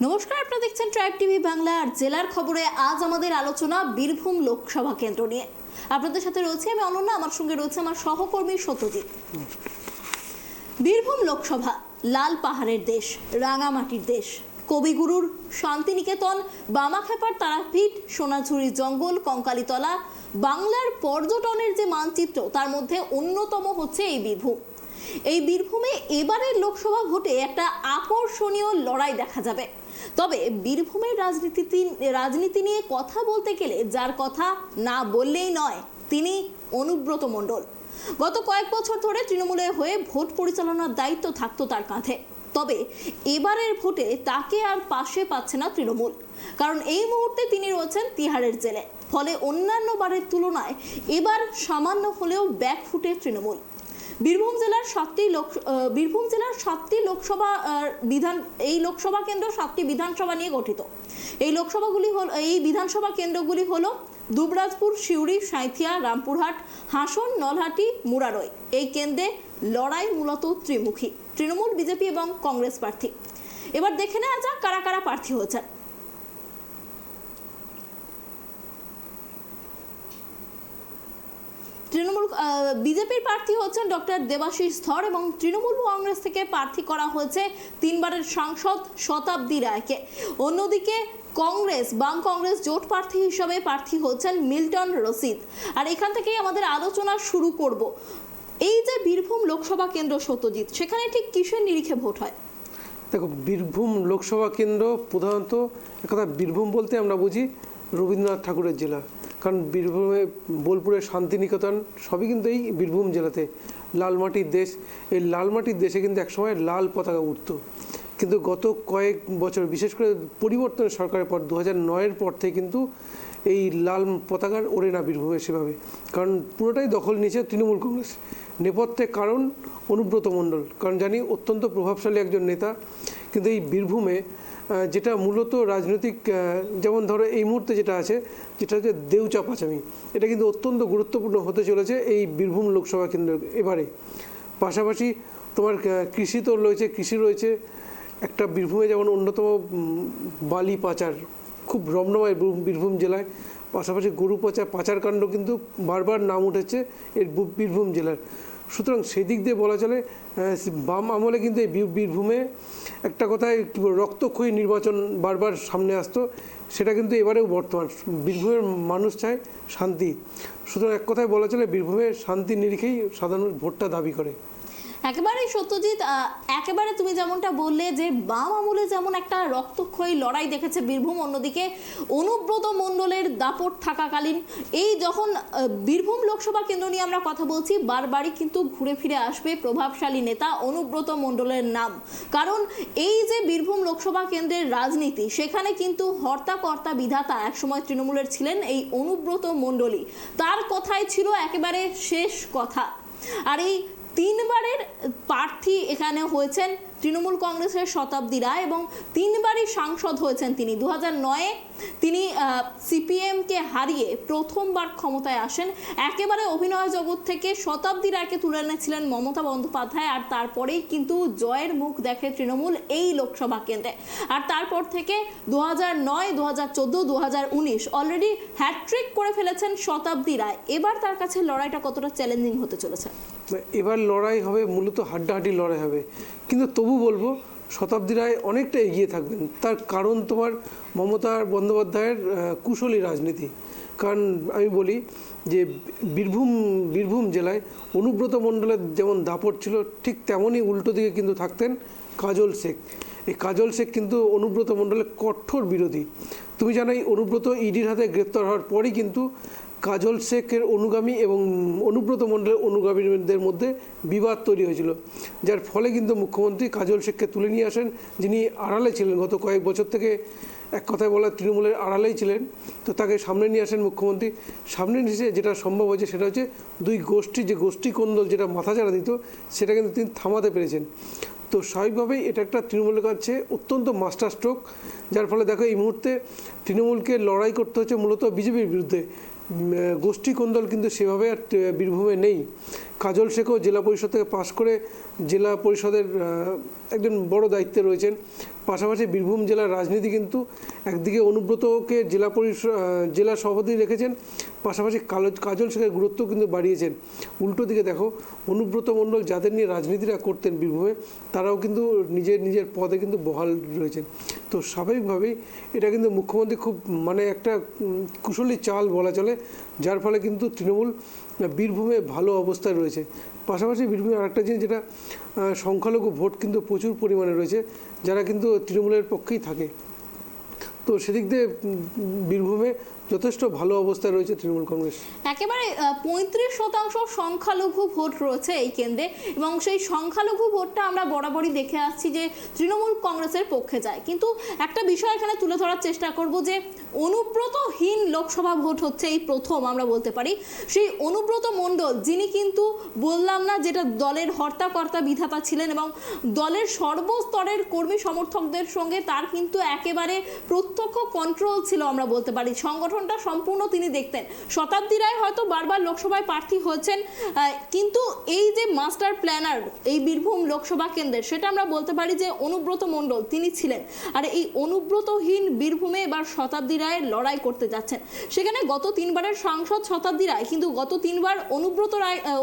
নমস্কার, আপনারা দেখছেন ট্রাইব টিভি বাংলা। আর জেলার খবরে আজ আমাদের আলোচনা বীরভূম লোকসভা কেন্দ্র নিয়ে। আপনাদের সাথে রয়েছে আমি অনন্যা, আমার সঙ্গে রয়েছে আমার সহকর্মী সত্যজিৎ। বীরভূম লোকসভা লাল পাহাড়ের দেশ, রাঙামাটির দেশ, কবিগুরুর শান্তিনিকেতন, বামাখ্যাপার তারাপীঠ, সোনাঝুরির জঙ্গল, কঙ্কালীতলা, বাংলার পর্যটনের যে মানচিত্র তার মধ্যে অন্যতম হচ্ছে এই বীরভূম। এই বীরভূমে এবারের লোকসভা ভোটে একটা আকর্ষণীয় লড়াই দেখা যাবে। তবে বীরভূমের রাজনীতি নিয়ে কথা বলতে গেলে যার কথা না বললেই নয়, তিনি অনুব্রত মণ্ডল। গত কয়েক বছর ধরে তৃণমূলের হয়ে ভোট পরিচালনার দায়িত্ব থাকতো তার কাঁধে। তবে এবারের ভোটে তাকে আর পাশে পাচ্ছে না তৃণমূল, কারণ এই মুহূর্তে তিনি রয়েছেন তিহারের জেলে। ফলে অন্যান্য বারের তুলনায় এবার সামান্য হলেও ব্যাকফুটে তৃণমূল। বীরভূম জেলার 7টি লোকসভা লোকসভা কেন্দ্র 7টি বিধানসভা নিয়ে গঠিত। এই বিধানসভা কেন্দ্রগুলি হলো দুবরাজপুর, সিউড়ি, সাঁইথিয়া, রামপুরহাট, হাসন, নলহাটি, মুরারই। এই কেন্দ্রে লড়াই মূলত ত্রিমুখী, তৃণমূল, বিজেপি এবং কংগ্রেস প্রার্থী। এবার দেখে নেওয়া যাক কারা কারা প্রার্থী হয়েছেন। বিজেপির প্রার্থী হচ্ছেন ডক্টর দেবাশিস ধর এবং তৃণমূল কংগ্রেস থেকে প্রার্থী করা হয়েছে 3 বারের সাংসদ শতাব্দী রায়কে। অন্যদিকে বাম কংগ্রেস জোট প্রার্থী হিসেবে প্রার্থী হচ্ছেন মিল্টন রশিদ। আর এখান থেকেই আমাদের আলোচনা শুরু করব। এই যে বীরভূম লোকসভা কেন্দ্র, সত্যজিৎ, সেখানে ঠিক কিসের নিরিখে ভোট হয়? দেখো, বীরভূম লোকসভা কেন্দ্র প্রধানত একথা বীরভূম বলতে আমরা বুঝি রবীন্দ্রনাথ ঠাকুরের জেলা। কারণ বীরভূমে বোলপুরের শান্তিনিকেতন সবই কিন্তু এই বীরভূম জেলাতে। লাল মাটির দেশ, এই লাল মাটির দেশে কিন্তু একসময় লাল পতাকা উঠত। কিন্তু গত কয়েক বছর, বিশেষ করে পরিবর্তন সরকারের পর 2009-এর পর থেকে কিন্তু এই লাল পতাকার ওড়ে না বীরভূমে সেভাবে। কারণ পুরোটাই দখল নিয়েছে তৃণমূল কংগ্রেস। নেপথ্যে কারণ অনুব্রত মণ্ডল, কারণ জানি অত্যন্ত প্রভাবশালী একজন নেতা। কিন্তু এই বীরভূমে যেটা মূলত রাজনৈতিক, যেমন ধরো এই মুহূর্তে যেটা আছে, যেটা হচ্ছে দেউচা পাচামি, এটা কিন্তু অত্যন্ত গুরুত্বপূর্ণ হতে চলেছে এই বীরভূম লোকসভা কেন্দ্র এবারে। পাশাপাশি তোমার কৃষি তো রয়েছে, কৃষি রয়েছে একটা বীরভূমে, যেমন অন্যতম বালি পাচার খুব রমরমায় বীরভূম জেলায়। পাশাপাশি গরু পাচার কাণ্ড কিন্তু বারবার নাম উঠেছে এর বীরভূম জেলার। সুতরাং সেদিক দিয়ে বলা চলে বাম আমলে কিন্তু এই বীরভূমে একটা কথায় রক্তক্ষয়ী নির্বাচন বারবার সামনে আসতো, সেটা কিন্তু এবারেও বর্তমান। বীরভূমের মানুষ চায় শান্তি। সুতরাং এক কথায় বলা চলে বীরভূমের শান্তির নিরিখেই সাধারণ ভোটটা দাবি করে। একেবারেই সত্যজিৎ, একেবারে তুমি যেমনটা বললে যে বাম আমলে যেমন একটা রক্তক্ষয়ী লড়াই দেখেছে বীরভূম, অন্যদিকে অনুব্রত মণ্ডলের দাপট থাকাকালীন এই যখন বীরভূম লোকসভা কেন্দ্র নিয়ে আমরা কথা বলছি, বারবারই কিন্তু ঘুরে ফিরে আসবে প্রভাবশালী নেতা অনুব্রত মণ্ডলের নাম। কারণ এই যে বীরভূম লোকসভা কেন্দ্রের রাজনীতি, সেখানে কিন্তু হর্তা কর্তা বিধাতা একসময় তৃণমূলের ছিলেন এই অনুব্রত মণ্ডলই। তার কথাই ছিল একেবারে শেষ কথা। আর এই 3 বারের প্রার্থী এখানে হয়েছেন তৃণমূল কংগ্রেসের শতাব্দী রায় এবং 3 বারই সাংসদ হয়েছেন তিনি। 2009-এ তিনি সিপিএমকে হারিয়ে প্রথমবার ক্ষমতায় আসেন। একেবারে অভিনয় জগৎ থেকে শতাব্দী রায়কে তুলে এনেছিলেন মমতা বন্দ্যোপাধ্যায়। আর তারপরেই কিন্তু জয়ের মুখ দেখে তৃণমূল এই লোকসভা কেন্দ্রে। আর তারপর থেকে 2009, 2014, 2019 অলরেডি হ্যাট্রিক করে ফেলেছেন শতাব্দী রায়। এবার তার কাছে লড়াইটা কতটা চ্যালেঞ্জিং হতে চলেছে? এবার লড়াই হবে মূলত হাড্ডাহাড্ডি লড়াই হবে, কিন্তু তবু বলবো শতাব্দী রায় অনেকটা এগিয়ে থাকবেন। তার কারণ তোমার মমতা বন্দ্যোপাধ্যায়ের কুশলী রাজনীতি। কারণ আমি বলি যে বীরভূম জেলায় অনুব্রত মণ্ডলের যেমন দাপট ছিল, ঠিক তেমনই উল্টো দিকে কিন্তু থাকতেন কাজল শেখ। এই কাজল শেখ কিন্তু অনুব্রত মণ্ডলের কঠোর বিরোধী। তুমি জানো এই অনুব্রত ইডির হাতে গ্রেপ্তার হওয়ার পরই কিন্তু কাজল শেখের অনুগামী এবং অনুব্রত মণ্ডলের অনুগামীদের মধ্যে বিবাদ তৈরি হয়েছিল, যার ফলে কিন্তু মুখ্যমন্ত্রী কাজল শেখকে তুলে নিয়ে আসেন, যিনি আড়ালে ছিলেন গত কয়েক বছর থেকে। এক কথায় বলা তৃণমূলের আড়ালেই ছিলেন। তো তাকে সামনে নিয়ে আসেন মুখ্যমন্ত্রী। সামনে নিয়ে যেটা সম্ভব হয়েছে সেটা হচ্ছে দুই গোষ্ঠী, যে গোষ্ঠী কোন্দল যেটা মাথাচাড়া দিত, সেটা কিন্তু তিনি থামাতে পেরেছেন। তো স্বাভাবিকভাবেই এটা একটা তৃণমূলের কাছে অত্যন্ত মাস্টার স্ট্রোক, যার ফলে দেখো এই মুহূর্তে তৃণমূলকে লড়াই করতে হচ্ছে মূলত বিজেপির বিরুদ্ধে। গোষ্ঠী কোন্দল কিন্তু সেভাবে আর বীরভূমে নেই। কাজল শেখও জেলা পরিষদ থেকে পাশ করে জেলা পরিষদের একজন বড় দায়িত্বে রয়েছেন। পাশাপাশি বীরভূম জেলার রাজনীতি কিন্তু একদিকে অনুব্রতকে জেলা সভাপতি রেখেছেন, পাশাপাশি কাজল শেখের গুরুত্ব কিন্তু বাড়িয়েছেন। উল্টো দিকে দেখো, অনুব্রত মণ্ডল যাদের নিয়ে রাজনীতিটা করতেন বীরভূমে, তারাও কিন্তু নিজের পদে কিন্তু বহাল রয়েছেন। তো স্বাভাবিকভাবেই এটা কিন্তু মুখ্যমন্ত্রী খুব একটা কুশলী চাল বলা চলে, যার ফলে কিন্তু তৃণমূল বীরভূমে ভালো অবস্থায় রয়েছে। পাশাপাশি বীরভূমে আরেকটা জিনিস, যেটা সংখ্যালঘু ভোট কিন্তু প্রচুর পরিমাণে রয়েছে, যারা কিন্তু তৃণমূলের পক্ষেই থাকে। তো সেদিক দিয়ে বীরভূমে যথেষ্ট ভালো অবস্থায় রয়েছে তৃণমূল কংগ্রেস। একেবারে 35% সংখ্যালঘু ভোট রয়েছে এই কেন্দ্রে, এবং সেই সংখ্যালঘু ভোটটা আমরা বরাবরই দেখে আসছি যে তৃণমূল কংগ্রেসের পক্ষে যায়। কিন্তু একটা বিষয় এখানে তুলে ধরার চেষ্টা করব যে অনুব্রতহীন লোকসভা ভোট হচ্ছে এই প্রথম, আমরা বলতে পারি। সেই অনুব্রত মণ্ডল, যিনি কিন্তু বললাম না যেটা দলের হর্তাকর্তা বিধাতা ছিলেন, এবং দলের সর্বস্তরের কর্মী সমর্থকদের সঙ্গে তার কিন্তু একেবারে প্রত্যক্ষ কন্ট্রোল ছিল, আমরা বলতে পারি। সংগঠনটা সম্পূর্ণ তিনি দেখতেন। শতাব্দী রায় হয়তো বারবার লোকসভায় প্রার্থী হয়েছেন, কিন্তু এই যে মাস্টার প্ল্যানার এই বীরভূম লোকসভা কেন্দ্রের, সেটা আমরা বলতে পারি যে অনুব্রত মণ্ডল তিনি ছিলেন। আর এই অনুব্রতহীন বীরভূমে এবার শতাব্দী রায় লড়াই করতে যাচ্ছেন। সেখানে গত 3বারের সাংসদ শতাব্দী রায় কিন্তু গত 3বার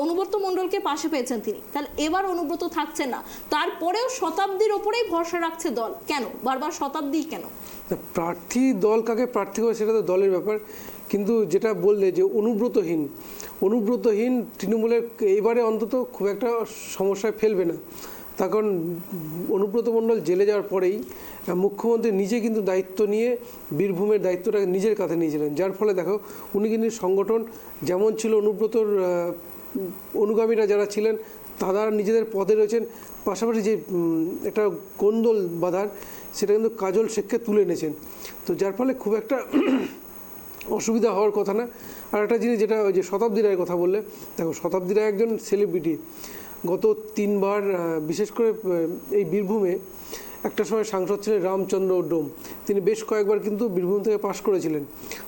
অনুব্রত মণ্ডলকে পাশে পেয়েছেন তিনি। তাহলে এবার অনুব্রত থাকছেন না, তারপরেও শতাব্দীর ওপরেই ভরসা রাখছে দল। কেন বারবার শতাব্দী? কেন প্রার্থী দল কাকে প্রার্থী করে সেটা তো দলের ব্যাপার, কিন্তু যেটা বললে যে অনুব্রতহীন তৃণমূলের এবারে অন্তত খুব একটা সমস্যায় ফেলবে না। তার কারণ অনুব্রত মণ্ডল জেলে যাওয়ার পরেই মুখ্যমন্ত্রী নিজে কিন্তু দায়িত্ব নিয়ে বীরভূমের দায়িত্বটা নিজের কাঁধে নিয়েছিলেন, যার ফলে দেখো উনি কিন্তু সংগঠন যেমন ছিল, অনুব্রতর অনুগামীরা যারা ছিলেন তারা নিজেদের পদে রয়েছেন, পাশাপাশি যে একটা কোন্দল বাঁধার সেটা কিন্তু কাজল শেখকে তুলে এনেছেন। তো যার ফলে খুব একটা অসুবিধা হওয়ার কথা না। আর একটা জিনিস, যেটা ওই যে শতাব্দী রায়ের কথা বললে, দেখো শতাব্দী রায় একজন সেলিব্রিটি। গত 3বার বিশেষ করে এই বীরভূমে একটা সময় সাংসদ ছিলেন রামচন্দ্র ডোম, তিনি বেশ কয়েকবার কিন্তু বীরভূম থেকে পাশ করেছিলেন।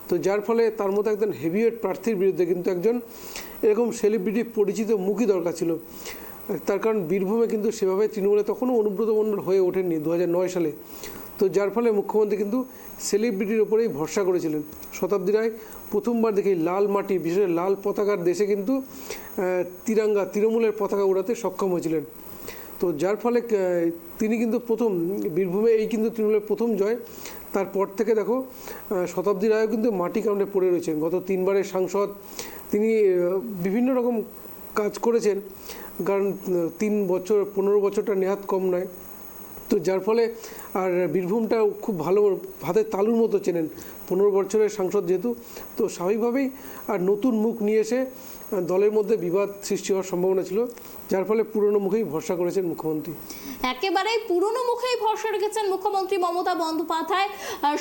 তো যার ফলে তার মতো একজন হেভিওয়েট প্রার্থীর বিরুদ্ধে কিন্তু একজন এরকম সেলিব্রিটি পরিচিত মুখই দরকার ছিল। তার কারণ বীরভূমে কিন্তু সেভাবে তৃণমূলে তখনও অনুব্রত মণ্ডল হয়ে ওঠেননি 2009 সালে। তো যার ফলে মুখ্যমন্ত্রী কিন্তু সেলিব্রিটির ওপরেই ভরসা করেছিলেন। শতাব্দী রায় প্রথমবার দেখি লাল মাটি, বিশেষ লাল পতাকার দেশে কিন্তু তৃণমূলের পতাকা উড়াতে সক্ষম হয়েছিলেন। তো যার ফলে তিনি কিন্তু প্রথম বীরভূমে, এই কিন্তু তৃণমূলের প্রথম জয়। তারপর থেকে দেখো শতাব্দী রায়ও কিন্তু মাটি কামড়ে পড়ে রয়েছেন। গত 3বারের সাংসদ, তিনি বিভিন্ন রকম কাজ করেছেন, কারণ 3 বছর 15 বছরটা নেহাত কম নয়। তো যার ফলে আর বীরভূমটা খুব ভালো হাতের তালুর মতো চেনেন 15 বছরের সাংসদ যেহেতু। তো স্বাভাবিকভাবেই আর নতুন মুখ নিয়ে এসে দলের মধ্যে বিবাদ সৃষ্টি হওয়ার সম্ভাবনা ছিল, যার ফলে পুরনো মুখেই ভরসা করেছেন মুখ্যমন্ত্রী। একেবারেই পুরনো মুখেই ভরসা রেখেছেন মুখ্যমন্ত্রী মমতা বন্দ্যোপাধ্যায়।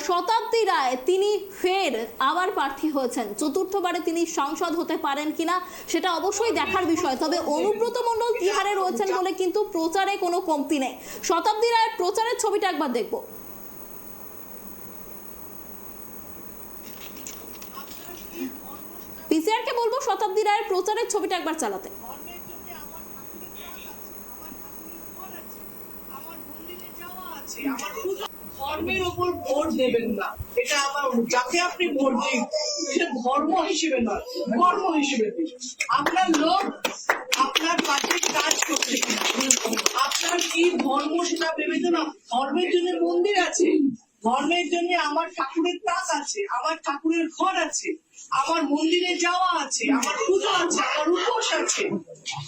শতাব্দী রায় তিনি ফের আবার প্রার্থী হয়েছেন, চতুর্থবারে তিনি সাংসদ হতে পারেন কিনা সেটা অবশ্যই দেখার বিষয়। তবে অনুব্রত মণ্ডল তিহারে রয়েছেন বলে কিন্তু প্রচারে কোনো কমতি নেই। শতাব্দী রায়ের প্রচারের ছবিটা একবার দেখবো। পিসিআর কে বলবো শতাব্দী রায়ের প্রচারের ছবিটা একবার চালাতে। ধর্মের উপর ভোট দেবেন না, এটা আমার যাকে আপনি ভোট দিন সেটা ধর্ম হিসেবে নয়, কর্ম হিসেবে দিন। আপনার লোক আপনার কাছে কাজ করছে কিনা, আপনার কি ধর্ম সেটা ভেবে তো না। ধর্মের জন্য মন্দির আছে, ধর্মের জন্য আমার ঠাকুরের তাক আছে, আমার ঠাকুরের ঘর আছে, আমার মন্দিরে যাওয়া আছে, আমার পুজো আছে, আমার উপোস আছে।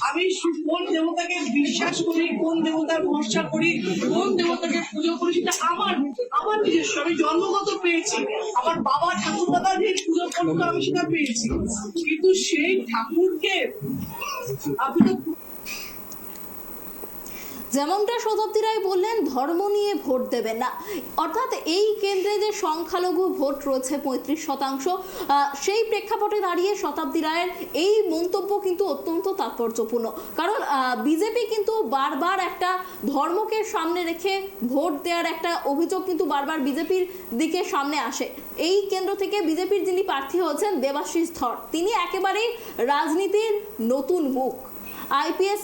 আমি কোন দেবতাকে বিশ্বাস করি, কোন দেবতার ভরসা করি, কোন দেবতাকে পুজো করি সেটা আমার নিজস্ব। আমি জন্মগত পেয়েছি, আমার বাবা ঠাকুর দাদা যে পুজো করতো আমি সেটা পেয়েছি, কিন্তু সেই ঠাকুরকে আপনি তো যেমনটা শতাব্দী রায় বললেন, ধর্ম নিয়ে ভোট দেবেন না। অর্থাৎ এই কেন্দ্রে যে সংখ্যালঘু ভোট রয়েছে 35%, সেই প্রেক্ষাপটে দাঁড়িয়ে শতাব্দী রায়ের এই মন্তব্য কিন্তু অত্যন্ত তাৎপর্যপূর্ণ। কারণ বিজেপি কিন্তু বারবার একটা ধর্মকে সামনে রেখে ভোট দেওয়ার একটা অভিযোগ কিন্তু বারবার বিজেপির দিকে সামনে আসে। এই কেন্দ্র থেকে বিজেপির যিনি প্রার্থী হয়েছেন দেবাশিস ধর, তিনি একেবারেই রাজনীতির নতুন মুখ। আইপিএস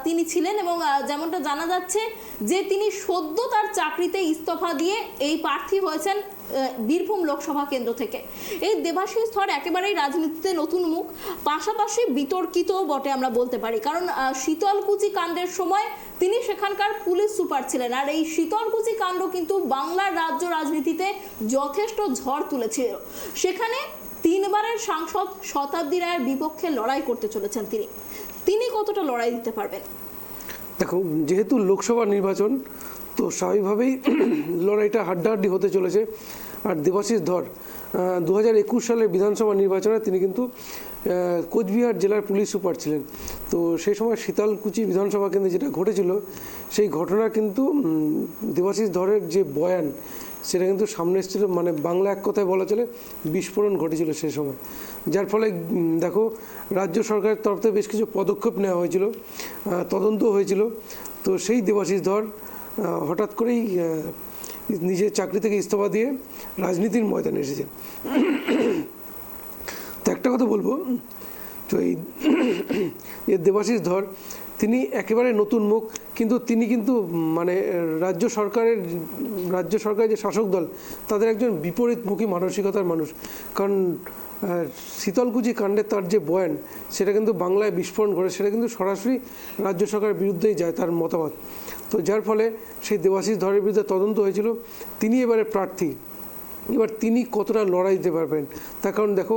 তিনি ছিলেন এবং যেমনটা জানা যাচ্ছে যে তিনি সদ্য তার চাকরিতে ইস্তফা দিয়ে এই প্রার্থী হয়েছেন বীরভূম লোকসভা কেন্দ্র থেকে। এই দেবাশিস ধর একেবারেই রাজনীতিতে নতুন মুখ, পাশাপাশি বিতর্কিতও বটে আমরা বলতে পারি, কারণ শীতলকুচি কাণ্ডের সময় তিনি সেখানকার পুলিশ সুপার ছিলেন। আর এই শীতলকুচি কাণ্ড কিন্তু বাংলার রাজ্য রাজনীতিতে যথেষ্ট ঝড় তুলেছিল। সেখানে 3 বারের সাংসদ শতাব্দী রায়ের বিপক্ষে লড়াই করতে চলেছেন তিনি কতটা লড়াই দিতে পারবেন? দেখো, যেহেতু লোকসভা নির্বাচন, তো স্বাভাবিকভাবেই লড়াইটা হাড্ডাহাড্ডি হতে চলেছে। আর দেবাশিস ধর 2021 সালের বিধানসভা নির্বাচনে তিনি কিন্তু কোচবিহার জেলার পুলিশ সুপার ছিলেন। তো সেই সময় শীতলকুচি বিধানসভা কেন্দ্রে যেটা ঘটেছিল, সেই ঘটনা কিন্তু দেবাশিস ধরের যে বয়ান, সেটা কিন্তু সামনে এসেছিল, মানে বাংলা এক কথায় বলা চলে বিস্ফোরণ ঘটেছিল সেই সময়। যার ফলে দেখো, রাজ্য সরকারের তরফ থেকে বেশ কিছু পদক্ষেপ নেওয়া হয়েছিল, তদন্ত হয়েছিল। তো সেই দেবাশিস ধর হঠাৎ করেই নিজের চাকরি থেকে ইস্তফা দিয়ে রাজনীতির ময়দানে এসেছেন। তো একটা কথা বলবো, তো এই দেবাশিস ধর তিনি একেবারে নতুন মুখ, কিন্তু তিনি কিন্তু মানে রাজ্য সরকারের যে শাসক দল, তাদের একজন বিপরীতমুখী মানসিকতার মানুষ। কারণ শীতলকুচি কাণ্ডে তার যে বয়ান, সেটা কিন্তু বাংলায় বিস্ফোরণ করে, সেটা কিন্তু সরাসরি রাজ্য সরকারের বিরুদ্ধেই যায় তার মতামত। তো যার ফলে সেই দেবাশিস ধরের বিরুদ্ধে তদন্ত হয়েছিল। তিনি এবারে প্রার্থী, এবার তিনি কতটা লড়াই দিতে পারবেন তার কারণ দেখো,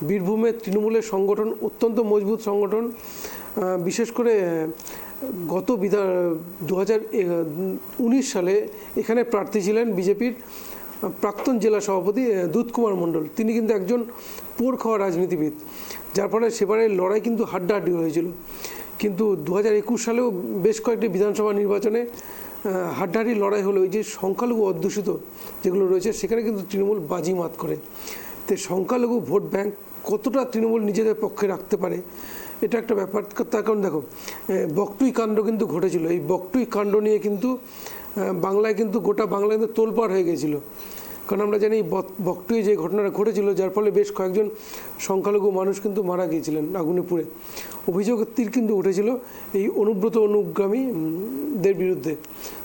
বীরভূমের তৃণমূলের সংগঠন অত্যন্ত মজবুত সংগঠন। বিশেষ করে গত 2019 সালে এখানে প্রার্থী ছিলেন বিজেপির প্রাক্তন জেলা সভাপতি দুধ কুমার মণ্ডল। তিনি কিন্তু একজন পোড় খাওয়া রাজনীতিবিদ, যার ফলে সেবারে লড়াই কিন্তু হাড্ডাহাড্ডি হয়েছিল। কিন্তু 2021 সালেও বেশ কয়েকটি বিধানসভা নির্বাচনে হাড্ডাহাড্ডি লড়াই হলো। ওই যে সংখ্যালঘু অধ্যুষিত যেগুলো রয়েছে, সেখানে কিন্তু তৃণমূল বাজিমাত করে। তো সংখ্যালঘু ভোট ব্যাংক কতটা তৃণমূল নিজেদের পক্ষে রাখতে পারে, এটা একটা ব্যাপার। তার কারণ দেখো, বকটুই কাণ্ড কিন্তু ঘটেছিল। এই বকটুই কাণ্ড নিয়ে কিন্তু বাংলায় কিন্তু গোটা বাংলা কিন্তু তোলপাড় হয়ে গেছিল। কারণ আমরা জানি বকটুই যে ঘটনাটা ঘটেছিল, যার ফলে বেশ কয়েকজন সংখ্যালঘু মানুষ কিন্তু মারা গিয়েছিলেন আগুনে পুড়ে। অভিযোগের তীর কিন্তু উঠেছিল এই অনুব্রত অনুগামীদের বিরুদ্ধে।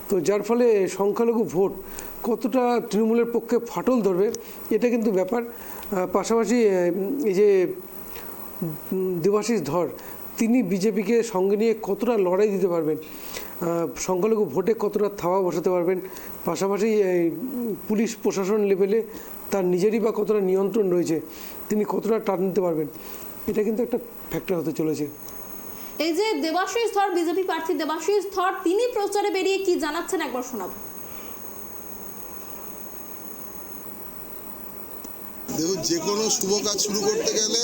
তো যার ফলে সংখ্যালঘু ভোট কতটা তৃণমূলের পক্ষে ফাটল ধরবে, এটা কিন্তু ব্যাপার। পাশাপাশি এই যে দেবাশিস ধর, তিনি বিজেপিকে সঙ্গে নিয়ে কতটা লড়াই দিতে পারবেন, সংখ্যালঘু ভোটে কতটা থাবা বসাতে পারবেন, পাশাপাশি পুলিশ প্রশাসন লেভেলে তার নিজেরই বা কতটা নিয়ন্ত্রণ রয়েছে, তিনি কতটা টান নিতে পারবেন, এটা কিন্তু একটা ফ্যাক্টর হতে চলেছে। এই যে দেবাশিস ধর, বিজেপি প্রার্থী দেবাশিস ধর, তিনি প্রচারে বেরিয়ে কি জানাচ্ছেন একবার শোনাবো। দেখুন, যে কোনো শুভ কাজ শুরু করতে গেলে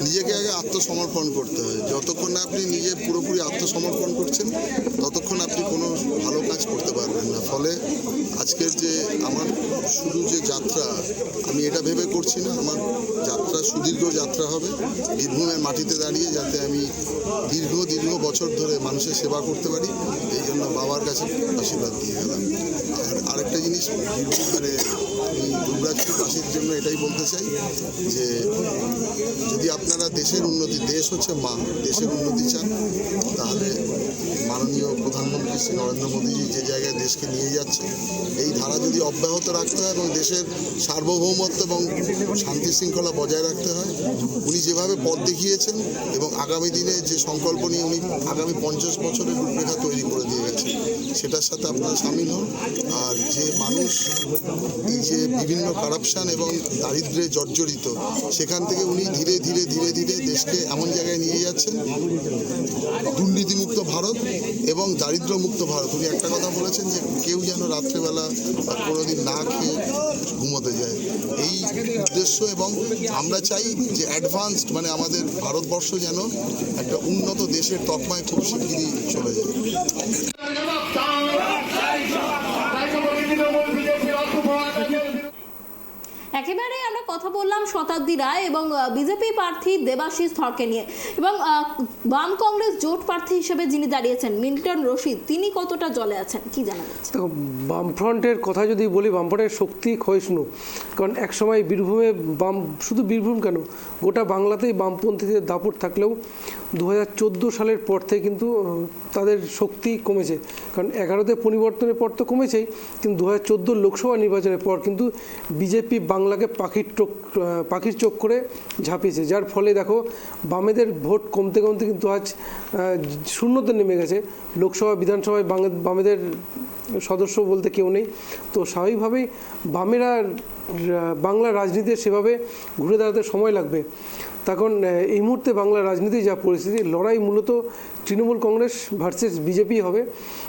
নিজেকে আগে আত্মসমর্পণ করতে হয়। যতক্ষণ না আপনি নিজে পুরোপুরি আত্মসমর্পণ করছেন, ততক্ষণ আপনি কোনো ভালো কাজ করতে পারবেন না। ফলে আজকের যে আমার শুধু যে যাত্রা, আমি এটা ভেবে করছি না, আমার যাত্রা সুদীর্ঘ যাত্রা হবে বীরভূমের মাটিতে দাঁড়িয়ে, যাতে আমি দীর্ঘ বছর ধরে মানুষের সেবা করতে পারি। এই জন্য বাবার কাছে আশীর্বাদ দিয়ে গেলাম। আর আরেকটা জিনিস, বীরভূমের আমি দুবরাজপুরবাসীর জন্য এটাই বলতে চাই যে যদি আপনারা দেশের উন্নতি, দেশ হচ্ছে মা, দেশের উন্নতি চান, তাহলে মাননীয় প্রধানমন্ত্রী শ্রী নরেন্দ্র মোদীজি যে জায়গায় দেশকে নিয়ে যাচ্ছে, এই ধারা যদি অব্যাহত রাখতে হয় এবং দেশের সার্বভৌমত্ব এবং শান্তি শৃঙ্খলা বজায় রাখতে হয়, উনি যেভাবে পথ দেখিয়েছেন এবং আগামী দিনে যে সংকল্প নিয়ে উনি আগামী 50 বছরের রূপরেখা তৈরি করে দিয়ে গেছেন, সেটার সাথে আপনারা সামিল হন। আর যে মানুষ এই যে বিভিন্ন কারাপশন এবং দারিদ্র্যে জর্জরিত, সেখান থেকে উনি ধীরে ধীরে দেশকে এমন জায়গায় নিয়ে যাচ্ছেন, দুর্নীতিমুক্ত ভারত এবং দারিদ্র্যমুক্ত ভারত। উনি একটা কথা বলেছেন যে কেউ যেন রাত্রেবেলা কোনোদিন না খেয়ে ঘুমোতে যায়, এই উদ্দেশ্য। এবং আমরা চাই যে অ্যাডভান্সড, মানে আমাদের ভারতবর্ষ যেন একটা উন্নত দেশের তকমায় খুব শিগগিরই চলে যায়। একেবারে আমরা কথা বললাম শতাব্দী রায় এবং বিজেপি প্রার্থী দেবাশিস ধরকে নিয়ে, এবং বাম কংগ্রেস জোট প্রার্থী হিসেবে যিনি দাঁড়িয়েছেন মিল্টন রশিদ, তিনি কতটা জলে আছেন, কি জানা যাচ্ছে? দেখো, বামফ্রন্টের কথা যদি বলি, বামফ্রন্টের শক্তি ক্ষয়িষ্ণু। কারণ একসময় বীরভূমে শুধু বীরভূম কেন, গোটা বাংলাতেই বামপন্থীদের দাপট থাকলেও 2014 সালের পর থেকে কিন্তু তাদের শক্তি কমেছে, কারণ 11তে পরিবর্তনের পর তো কমেছেই, কিন্তু 2014 লোকসভা নির্বাচনের পর কিন্তু বিজেপি বাংলাকে পাখির চোখ করে ঝাঁপিয়েছে, যার ফলে দেখো বামেদের ভোট কমতে কমতে কিন্তু আজ শূন্যতে নেমে গেছে। লোকসভা বিধানসভায় বামেদের সদস্য বলতে কেউ নেই। তো স্বাভাবিকভাবেই বামেরা বাংলা রাজনীতিতে সেভাবে ঘুরে দাঁড়াতে সময় লাগবে। তখন এই মুহূর্তে বাংলা রাজনীতি যা পরিস্থিতি, লড়াই মূলত তৃণমূল কংগ্রেস ভার্সেস বিজেপি হবে।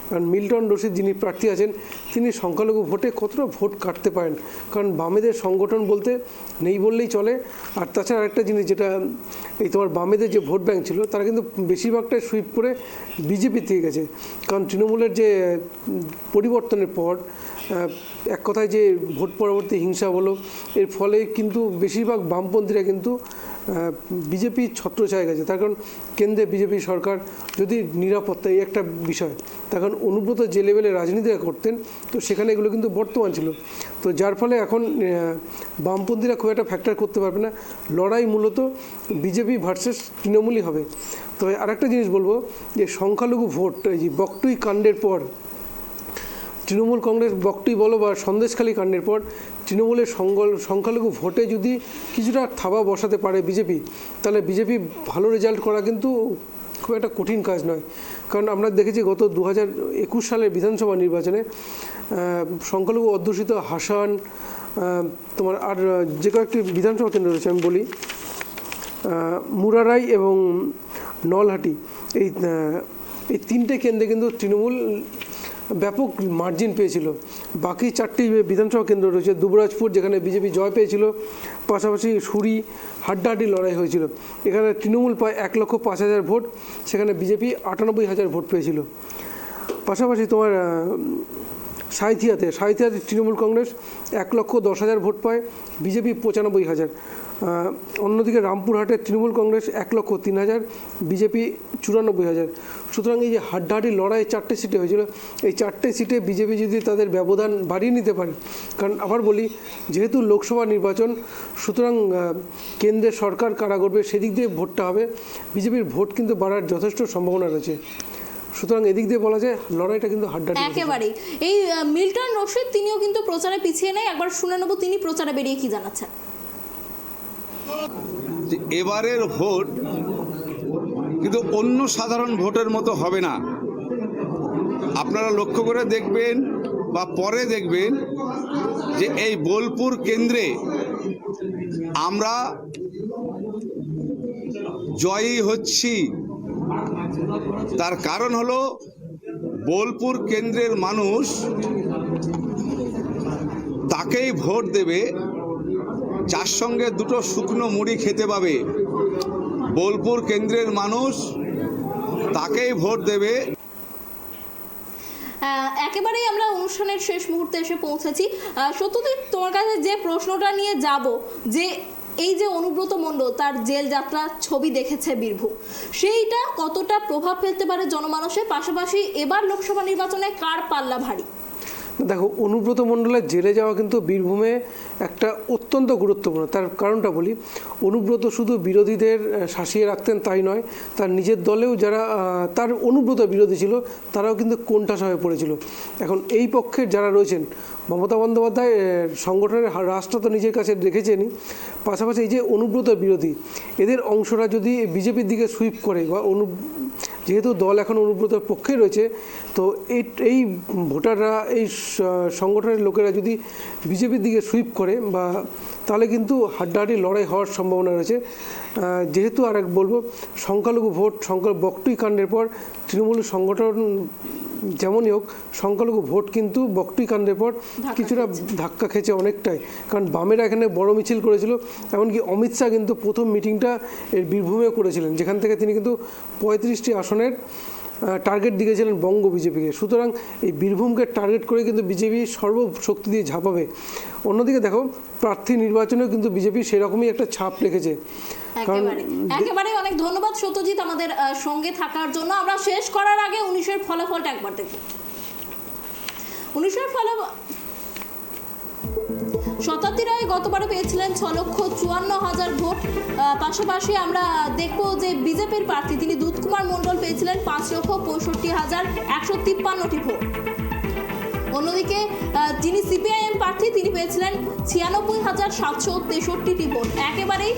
কারণ মিল্টন রশিদ যিনি প্রার্থী আছেন তিনি সংখ্যালঘু ভোটে কতটা ভোট কাটতে পারেন, কারণ বামেদের সংগঠন বলতে নেই বললেই চলে। আর তাছাড়া আরেকটা জিনিস, যেটা এই তোমার বামেদের যে ভোট ব্যাংক ছিল তারা কিন্তু বেশিরভাগটাই সুইপ করে বিজেপি থেকে গেছে। কারণ তৃণমূলের যে পরিবর্তনের পর এক কথায় যে ভোট পরবর্তী হিংসা বলো, এর ফলে কিন্তু বেশিরভাগ বামপন্থীরা কিন্তু বিজেপি ছত্রছায়ায় গেছে। তার কারণ কেন্দ্রে বিজেপি সরকার, যদি নিরাপত্তা এই একটা বিষয়, তখন অনুব্রত যে লেভেলে রাজনীতিটা করতেন তো সেখানে এগুলো কিন্তু বর্তমান ছিল। তো যার ফলে এখন বামপন্থীরা খুব একটা ফ্যাক্টর করতে পারবে না, লড়াই মূলত বিজেপি ভার্সেস তৃণমূলই হবে। তবে আরেকটা জিনিস বলবো, যে সংখ্যালঘু ভোট এই যে বকটুই কাণ্ডের পর তৃণমূল কংগ্রেস, বকটুই বলো বা সন্দেশখালী কাণ্ডের পর তৃণমূলের সংখ্যালঘু ভোটে যদি কিছুটা থাবা বসাতে পারে বিজেপি, তাহলে বিজেপি ভালো রেজাল্ট করা কিন্তু খুব একটা কঠিন কাজ নয়। কারণ আমরা দেখেছি গত 2021 সালের বিধানসভা নির্বাচনে সংখ্যালঘু অধ্যুষিত হাসান, তোমার আর যে কয়েকটি বিধানসভা কেন্দ্র রয়েছে আমি বলি, মুরারাই এবং নলহাটি, এই তিনটে কেন্দ্রে কিন্তু তৃণমূল ব্যাপক মার্জিন পেয়েছিল। বাকি 4টি বিধানসভা কেন্দ্র রয়েছে, দুবরাজপুর যেখানে বিজেপি জয় পেয়েছিল, পাশাপাশি সুরি হাড্ডাহাড্ডি লড়াই হয়েছিল, এখানে তৃণমূল পায় 1,05,000 ভোট, সেখানে বিজেপি 98,000 ভোট পেয়েছিল। পাশাপাশি তোমার সাঁইথিয়াতে তৃণমূল কংগ্রেস 1,10,000 ভোট পায়, বিজেপি 95,000। অন্যদিকে রামপুরহাটে তৃণমূল কংগ্রেস 1,03,000, বিজেপি 94,000। সুতরাং এই যে হাড্ডাহাড্ডি লড়াই 4টে সিটে হয়েছিল, এই 4টে সিটে বিজেপি যদি তাদের ব্যবধান বাড়িয়ে নিতে পারে, কারণ আবার বলি যেহেতু লোকসভা নির্বাচন, সুতরাং কেন্দ্রের সরকার কারা করবে সেদিক দিয়ে ভোটটা হবে, বিজেপির ভোট কিন্তু বাড়ার যথেষ্ট সম্ভাবনা রয়েছে। সুতরাং এদিক দিয়ে বলা যায় লড়াইটা কিন্তু হাড্ডাহাড্ডি একেবারেই। এই মিল্টন রশিদ তিনিও কিন্তু প্রচারে পিছিয়ে নেই, একবার শুনে নেব তিনি প্রচারে বেরিয়ে কি জানাচ্ছেন। এবারের ভোট কিন্তু অন্য সাধারণ ভোটের মতো হবে না। আপনারা লক্ষ্য করে দেখবেন বা পরে দেখবেন যে এই বোলপুর কেন্দ্রে আমরা জয়ী হচ্ছি। তার কারণ হলো বোলপুর কেন্দ্রের মানুষ তাকেই ভোট দেবে যার সঙ্গে দুটো শুকনো মুড়ি খেতে পাবে। বোলপুর কেন্দ্রের মানুষ তাকেই ভোট দেবে। একেবারেই আমরা অনুষ্ঠানের শেষ মুহূর্তে এসে পৌঁছেছি। সত্যজিৎ, তোমার কাছে যে প্রশ্নটা নিয়ে যাব, যে এই যে অনুব্রত মণ্ডল তার জেল যাত্রার ছবি দেখেছে বীরভূম, সেইটা কতটা প্রভাব ফেলতে পারে জনমানসের, পাশাপাশি এবার লোকসভা নির্বাচনে কার পাল্লা ভারী? দেখো, অনুব্রত মণ্ডলের জেলে যাওয়া কিন্তু বীরভূমে একটা অত্যন্ত গুরুত্বপূর্ণ। তার কারণটা বলি, অনুব্রত শুধু বিরোধীদের শাসিয়ে রাখতেন তাই নয়, তার নিজের দলেও যারা তার অনুব্রত বিরোধী ছিল তারাও কিন্তু কোণঠাসা হয়ে পড়েছিল। এখন এই পক্ষের যারা রয়েছেন, মমতা বন্দ্যোপাধ্যায় সংগঠনের রাশটা তো নিজের কাছে রেখেছেনই, পাশাপাশি এই যে অনুব্রত বিরোধী এদের অংশরা যদি বিজেপির দিকে সুইপ করে, বা যেহেতু দল এখন অনুব্রতর পক্ষে রয়েছে, তো এই ভোটাররা, এই সংগঠনের লোকেরা যদি বিজেপির দিকে সুইপ করে, বা তাহলে কিন্তু হাড্ডাহাড্ডি লড়াই হওয়ার সম্ভাবনা রয়েছে। যেহেতু আর এক বলবো, সংখ্যালঘু ভোট বকটুই কাণ্ডের পর তৃণমূলের সংগঠন যেমনই হোক, সংখ্যালঘু ভোট কিন্তু বকটুই কাণ্ডের পর কিছুটা ধাক্কা খেয়েছে অনেকটাই। কারণ বামেরা এখানে বড় মিছিল করেছিল, এমনকি অমিত শাহ কিন্তু প্রথম মিটিংটা এর বীরভূমে করেছিলেন, যেখান থেকে তিনি কিন্তু 35টি আসনের টার্গেট দিয়েছিলেন বঙ্গ বিজেপিকে। সুতরাং এই বীরভূমকে টার্গেট করে কিন্তু বিজেপি সর্বশক্তি দিয়ে ঝাঁপাবে। অন্যদিকে দেখো, প্রার্থী নির্বাচনেও কিন্তু বিজেপি সেরকমই একটা ছাপ রেখেছে। একেবারে অনেক ধন্যবাদ সত্যজিৎ আমাদের সঙ্গে থাকার জন্য। আমরা শেষ করার আগে 19-এর ফলাফলটা একবার দেখি। 19-এর ফলাফল শতাব্দী রায় গতবারে পেয়েছিলেন 6,54,000 ভোট। পাশাপাশি আমরা দেখবো যে বিজেপির প্রার্থী তিনি দুধকুমার মণ্ডল পেয়েছিলেন 5,65,153টি ভোট। অন্যদিকে যিনি সিপিআইএম প্রার্থী তিনি পেয়েছিলেন 96,763টি ভোট। একেবারেই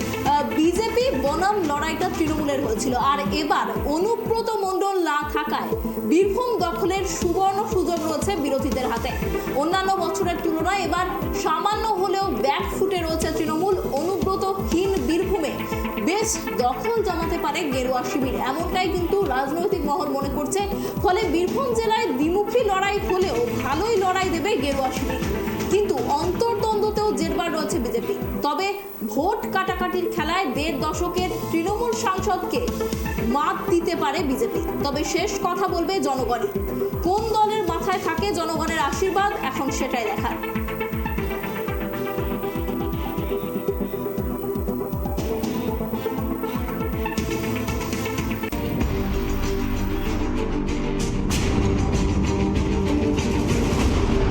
বিজেপি বনাম লড়াইটা তৃণমূলের হয়েছিল। আর এবার অনুব্রত মণ্ডল না থাকায় বীরভূম দখলের সুবর্ণ সুযোগ রয়েছে বিরোধীদের হাতে। অন্যান্য বছরের তুলনায় এবার সামান্য হলেও ব্যাকফুটে রয়েছে তৃণমূল। অনুব্রতহীন বীরভূমে বেশ দখল জমাতে পারে গেরুয়া শিবির, এমনটাই কিন্তু রাজনৈতিক মহল মনে করছে। ফলে বীরভূম জেলায় দ্বিমুখী লড়াই হলেও ভালোই লড়াই দেবে গেরুয়া শিবির। কিন্তু অন্তর্দ্বন্দ্বতেও জেরবার রয়েছে বিজেপি। তবে ভোট কাটাকাটির খেলায় 1.5 দশকের তৃণমূল সাংসদকে মাত দিতে পারে বিজেপি। তবে শেষ কথা বলবে জনগণই। কোন দলের মাথায় থাকে জনগণের আশীর্বাদ, এখন সেটাই দেখার।